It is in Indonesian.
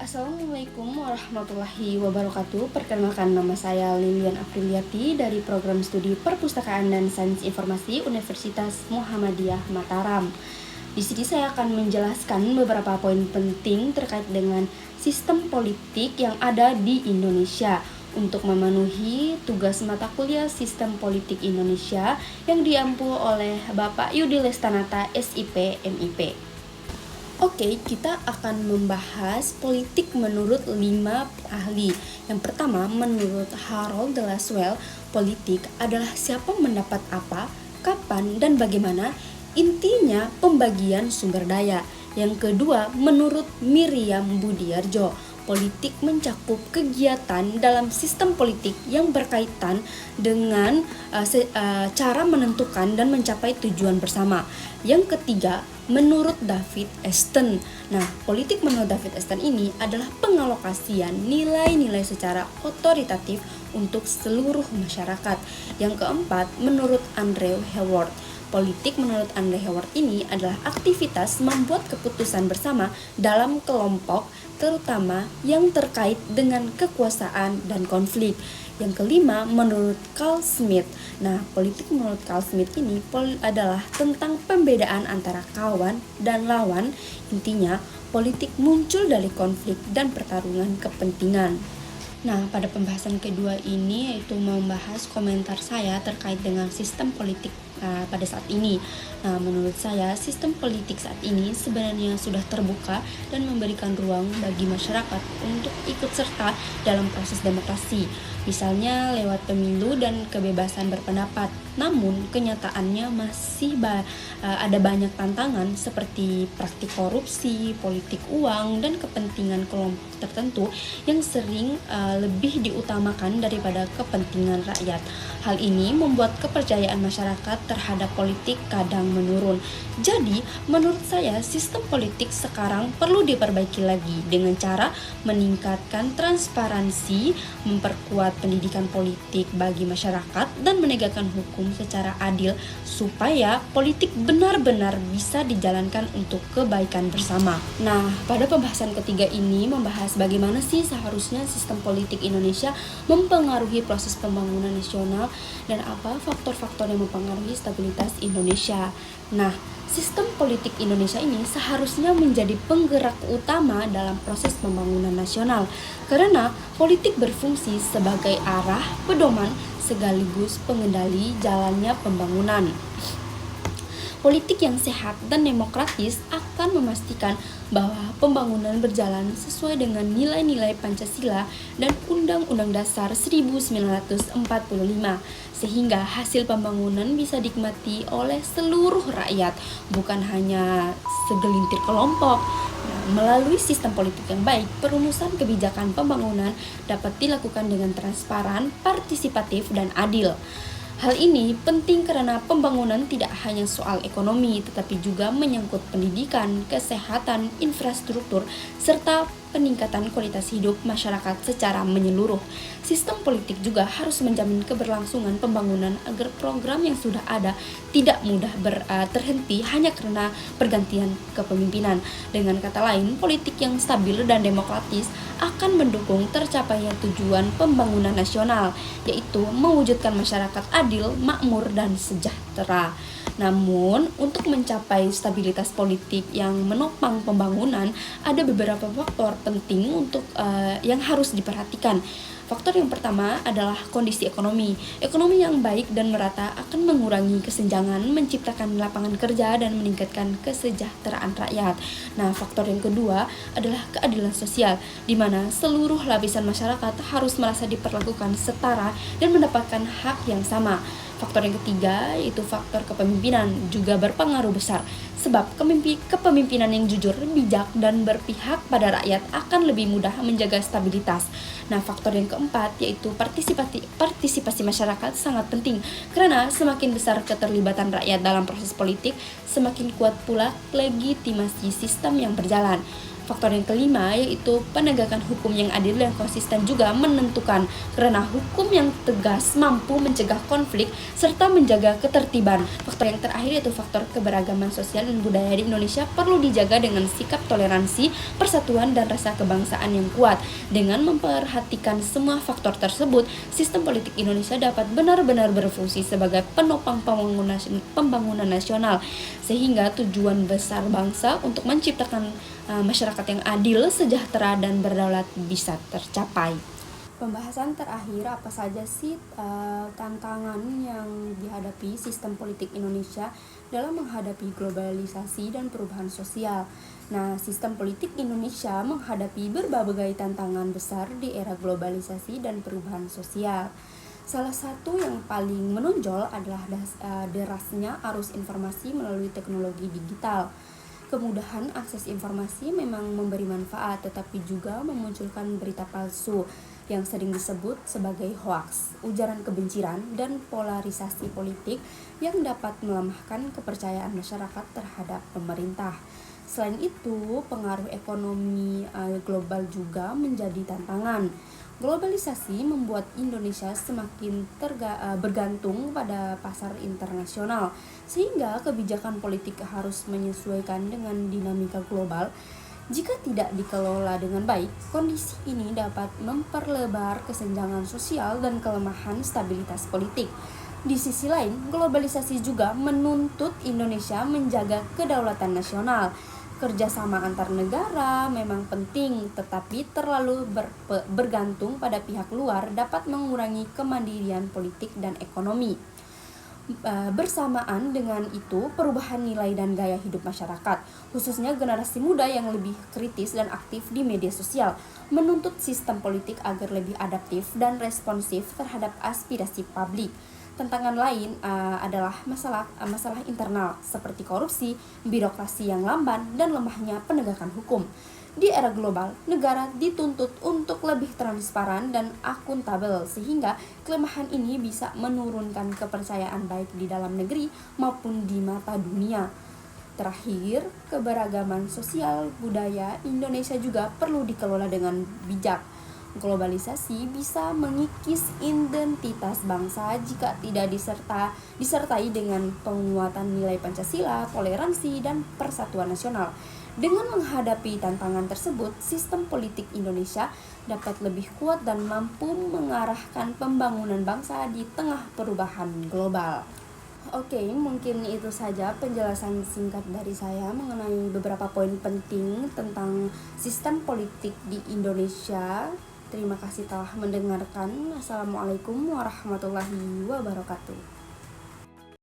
Assalamualaikum warahmatullahi wabarakatuh. Perkenalkan, nama saya Lilian Apriliati dari Program Studi Perpustakaan dan Sains Informasi Universitas Muhammadiyah Mataram. Di sini saya akan menjelaskan beberapa poin penting terkait dengan sistem politik yang ada di Indonesia untuk memenuhi tugas mata kuliah Sistem Politik Indonesia yang diampu oleh Bapak Yudi Lestanata, SIP, MIP. Oke, kita akan membahas politik menurut 5 ahli. Yang pertama, menurut Harold de Lasswell, politik adalah siapa mendapat apa, kapan, dan bagaimana, intinya pembagian sumber daya. Yang kedua, menurut Miriam Budiarjo, politik mencakup kegiatan dalam sistem politik yang berkaitan dengan cara menentukan dan mencapai tujuan bersama. Yang ketiga, menurut David Easton. Nah, politik menurut David Easton ini adalah pengalokasian nilai-nilai secara otoritatif untuk seluruh masyarakat. Yang keempat, menurut Andrew Haworth, politik menurut Andrew Haworth ini adalah aktivitas membuat keputusan bersama dalam kelompok, terutama yang terkait dengan kekuasaan dan konflik. Yang kelima, menurut Carl Smith. Nah, politik menurut Carl Smith ini adalah tentang pembedaan antara kawan dan lawan. Intinya, politik muncul dari konflik dan pertarungan kepentingan. Nah, pada pembahasan kedua ini yaitu membahas komentar saya terkait dengan sistem politik pada saat ini. Nah, menurut saya sistem politik saat ini sebenarnya sudah terbuka dan memberikan ruang bagi masyarakat untuk ikut serta dalam proses demokrasi, misalnya lewat pemilu dan kebebasan berpendapat. Namun, kenyataannya masih ada banyak tantangan seperti praktik korupsi, politik uang, dan kepentingan kelompok tertentu yang sering lebih diutamakan daripada kepentingan rakyat. Hal ini membuat kepercayaan masyarakat terhadap politik kadang menurun. Jadi, menurut saya sistem politik sekarang perlu diperbaiki lagi dengan cara meningkatkan transparansi, memperkuat pendidikan politik bagi masyarakat, dan menegakkan hukum secara adil supaya politik benar-benar bisa dijalankan untuk kebaikan bersama. Nah, pada pembahasan ketiga ini membahas bagaimana sih seharusnya sistem politik Indonesia mempengaruhi proses pembangunan nasional dan apa faktor-faktor yang mempengaruhi stabilitas Indonesia. Nah, sistem politik Indonesia ini seharusnya menjadi penggerak utama dalam proses pembangunan nasional karena politik berfungsi sebagai arah, pedoman, sekaligus pengendali jalannya pembangunan. Politik yang sehat dan demokratis akan memastikan bahwa pembangunan berjalan sesuai dengan nilai-nilai Pancasila dan Undang-Undang Dasar 1945, sehingga hasil pembangunan bisa dinikmati oleh seluruh rakyat, bukan hanya segelintir kelompok. Melalui sistem politik yang baik, perumusan kebijakan pembangunan dapat dilakukan dengan transparan, partisipatif, dan adil. Hal ini penting karena pembangunan tidak hanya soal ekonomi, tetapi juga menyangkut pendidikan, kesehatan, infrastruktur, serta peningkatan kualitas hidup masyarakat secara menyeluruh. Sistem politik juga harus menjamin keberlangsungan pembangunan agar program yang sudah ada tidak mudah terhenti hanya karena pergantian kepemimpinan. Dengan kata lain, politik yang stabil dan demokratis akan mendukung tercapainya tujuan pembangunan nasional, yaitu mewujudkan masyarakat adil, makmur, dan sejahtera. Namun, untuk mencapai stabilitas politik yang menopang pembangunan, ada beberapa faktor penting yang harus diperhatikan. Faktor yang pertama adalah kondisi ekonomi. Ekonomi yang baik dan merata akan mengurangi kesenjangan, menciptakan lapangan kerja, dan meningkatkan kesejahteraan rakyat. Nah, faktor yang kedua adalah keadilan sosial, di mana seluruh lapisan masyarakat harus merasa diperlakukan setara dan mendapatkan hak yang sama. Faktor yang ketiga yaitu faktor kepemimpinan juga berpengaruh besar, sebab kepemimpinan yang jujur, bijak, dan berpihak pada rakyat akan lebih mudah menjaga stabilitas. Nah, faktor yang keempat yaitu partisipasi masyarakat sangat penting, karena semakin besar keterlibatan rakyat dalam proses politik, semakin kuat pula legitimasi sistem yang berjalan. Faktor yang kelima yaitu penegakan hukum yang adil dan konsisten juga menentukan, karena hukum yang tegas mampu mencegah konflik serta menjaga ketertiban. Faktor yang terakhir yaitu faktor keberagaman sosial dan budaya di Indonesia perlu dijaga dengan sikap toleransi, persatuan, dan rasa kebangsaan yang kuat. Dengan memperhatikan semua faktor tersebut, sistem politik Indonesia dapat benar-benar berfungsi sebagai penopang pembangunan nasional, sehingga tujuan besar bangsa untuk menciptakan masyarakat yang adil, sejahtera, dan berdaulat bisa tercapai. Pembahasan terakhir, apa saja sih tantangan yang dihadapi sistem politik Indonesia dalam menghadapi globalisasi dan perubahan sosial. Nah, sistem politik Indonesia menghadapi berbagai tantangan besar di era globalisasi dan perubahan sosial. Salah satu yang paling menonjol adalah derasnya arus informasi melalui teknologi digital. Kemudahan akses informasi memang memberi manfaat, tetapi juga memunculkan berita palsu yang sering disebut sebagai hoaks, ujaran kebencian, dan polarisasi politik yang dapat melemahkan kepercayaan masyarakat terhadap pemerintah. Selain itu, pengaruh ekonomi global juga menjadi tantangan. Globalisasi membuat Indonesia semakin bergantung pada pasar internasional, sehingga kebijakan politik harus menyesuaikan dengan dinamika global. Jika tidak dikelola dengan baik, kondisi ini dapat memperlebar kesenjangan sosial dan kelemahan stabilitas politik. Di sisi lain, globalisasi juga menuntut Indonesia menjaga kedaulatan nasional. Kerjasama antar negara memang penting, tetapi terlalu bergantung pada pihak luar dapat mengurangi kemandirian politik dan ekonomi. Bersamaan dengan itu, perubahan nilai dan gaya hidup masyarakat, khususnya generasi muda yang lebih kritis dan aktif di media sosial, menuntut sistem politik agar lebih adaptif dan responsif terhadap aspirasi publik. Tantangan lain adalah masalah internal seperti korupsi, birokrasi yang lamban, dan lemahnya penegakan hukum. Di era global, negara dituntut untuk lebih transparan dan akuntabel, sehingga kelemahan ini bisa menurunkan kepercayaan baik di dalam negeri maupun di mata dunia. Terakhir, keberagaman sosial budaya Indonesia juga perlu dikelola dengan bijak. Globalisasi bisa mengikis identitas bangsa jika tidak disertai dengan penguatan nilai Pancasila, toleransi, dan persatuan nasional. Dengan menghadapi tantangan tersebut, sistem politik Indonesia dapat lebih kuat dan mampu mengarahkan pembangunan bangsa di tengah perubahan global. Oke, mungkin itu saja penjelasan singkat dari saya mengenai beberapa poin penting tentang sistem politik di Indonesia. Terima kasih telah mendengarkan. Assalamualaikum warahmatullahi wabarakatuh.